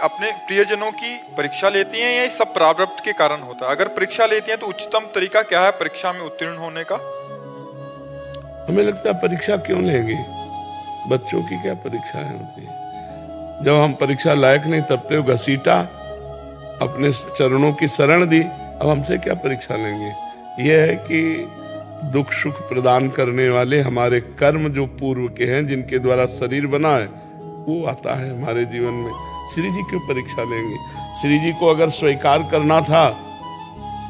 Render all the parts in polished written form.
अपने प्रियजनों की परीक्षा लेती हैं या ये सब प्रारब्ध के कारण होता है? अगर परीक्षा लेती हैं तो उच्चतम तरीका क्या है परीक्षा में उत्तीर्ण होने का? हमें लगता है परीक्षा क्यों लेंगे, बच्चों की क्या परीक्षाएं होती है। जब हम परीक्षा लायक नहीं तब तो घसीटा, अपने चरणों की शरण दी, अब हमसे क्या परीक्षा लेंगे। यह है कि दुख सुख प्रदान करने वाले हमारे कर्म जो पूर्व के हैं, जिनके द्वारा शरीर बना है, वो आता है हमारे जीवन में। श्री जी क्यों परीक्षा लेंगे? श्री जी को अगर स्वीकार करना था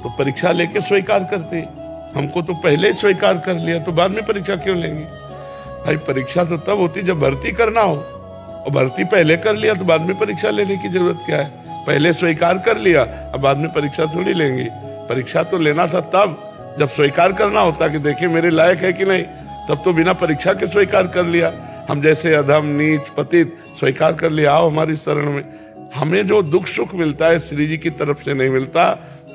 तो परीक्षा लेके स्वीकार करते। हमको तो पहले ही स्वीकार कर लिया, तो बाद में परीक्षा क्यों लेंगे? भाई परीक्षा तो तब होती जब भर्ती करना हो, और भर्ती पहले कर लिया तो बाद में परीक्षा लेने की जरूरत क्या है? पहले स्वीकार कर लिया, अब बाद में परीक्षा थोड़ी लेंगे। परीक्षा तो लेना था तब जब स्वीकार करना होता कि देखिए मेरे लायक है कि नहीं, तब तो बिना परीक्षा के स्वीकार कर लिया। हम जैसे अधम नीच पतित स्वीकार कर लिया, आओ हमारी शरण में। हमें जो दुख सुख मिलता है श्री जी की तरफ से नहीं मिलता,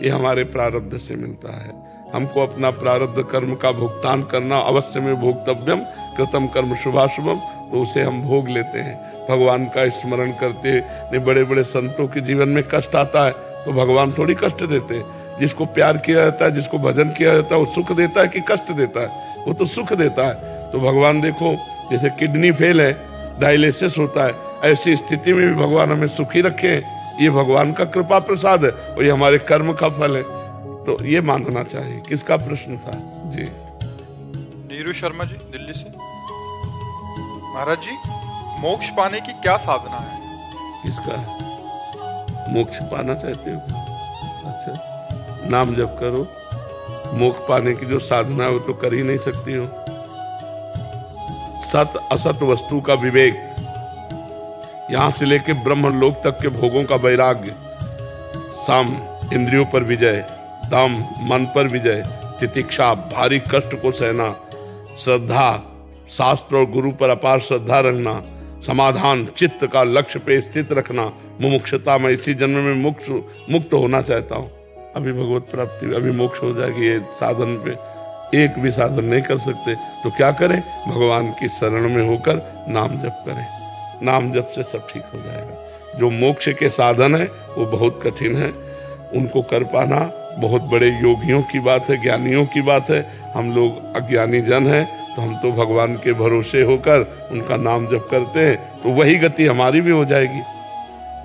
ये हमारे प्रारब्ध से मिलता है। हमको अपना प्रारब्ध कर्म का भुगतान करना, अवश्य में भोक्तव्यम कृतम कर्म शुभाशुभम, तो उसे हम भोग लेते हैं। भगवान का स्मरण करते नहीं, बड़े बड़े संतों के जीवन में कष्ट आता है तो भगवान थोड़ी कष्ट देते हैं। जिसको प्यार किया जाता है, जिसको भजन किया जाता है, वो सुख देता है कि कष्ट देता है? वो तो सुख देता है। तो भगवान देखो, जैसे किडनी फेल है, डायलिसिस होता है, ऐसी स्थिति में भी भगवान हमें सुखी रखे हैं। ये भगवान का कृपा प्रसाद है और ये हमारे कर्म का फल है। तो ये मानना चाहिए। किसका प्रश्न था जी? नीरू शर्मा जी दिल्ली से। महाराज जी, मोक्ष पाने की क्या साधना है? किसका? मोक्ष पाना चाहते हो? अच्छा, नाम जप करो। मोक्ष पाने की जो साधना है वो तो कर ही नहीं सकती हो। सत असत वस्तु का विवेक, यहां से लेके ब्रह्म लोक तक के भोगों का वैराग्य, साम इंद्रियों पर विजय, दम मन पर विजय, तितिक्षा भारी कष्ट को सहना, श्रद्धा शास्त्र और गुरु पर अपार श्रद्धा रखना, समाधान चित्त का लक्ष्य पे स्थित रखना, मुमुक्षुता मैं इसी जन्म में मुक्त होना चाहता हूँ। अभी भगवत प्राप्ति, अभी मोक्ष हो जाएगी। ये साधन पे एक भी साधन नहीं कर सकते, तो क्या करें? भगवान की शरण में होकर नाम जप करें। नाम जप से सब ठीक हो जाएगा। जो मोक्ष के साधन है वो बहुत कठिन है, उनको कर पाना बहुत बड़े योगियों की बात है, ज्ञानियों की बात है। हम लोग अज्ञानी जन हैं, तो हम तो भगवान के भरोसे होकर उनका नाम जप करते हैं, तो वही गति हमारी भी हो जाएगी।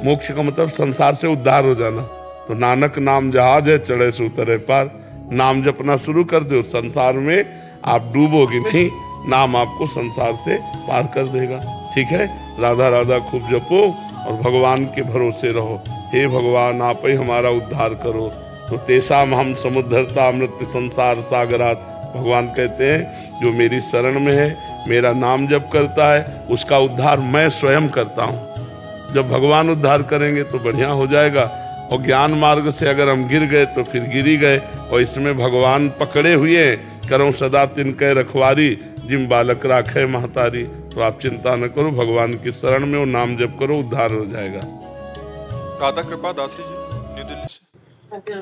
मोक्ष का मतलब संसार से उद्धार हो जाना। तो नानक नाम जहाज है, चढ़े सो उतरे पार। नाम जपना शुरू कर दो, संसार में आप डूबोगी नहीं, नाम आपको संसार से पार कर देगा। ठीक है, राधा राधा खूब जपो और भगवान के भरोसे रहो। हे भगवान, आप ही हमारा उद्धार करो। तो तेसाम हम समुद्धरता मृत्यु संसार सागरात। भगवान कहते हैं जो मेरी शरण में है, मेरा नाम जप करता है, उसका उद्धार मैं स्वयं करता हूँ। जब भगवान उद्धार करेंगे तो बढ़िया हो जाएगा। और ज्ञान मार्ग से अगर हम गिर गए तो फिर गिर ही गए। और इसमें भगवान पकड़े हुए हैं, करो सदा तिनके रखवारी, जिम बालक राखे महतारी। तो आप चिंता न करो, भगवान की शरण में वो नाम जप करो, उद्धार हो जाएगा। राधा कृपा दासी जी, न्यू दिल्ली से।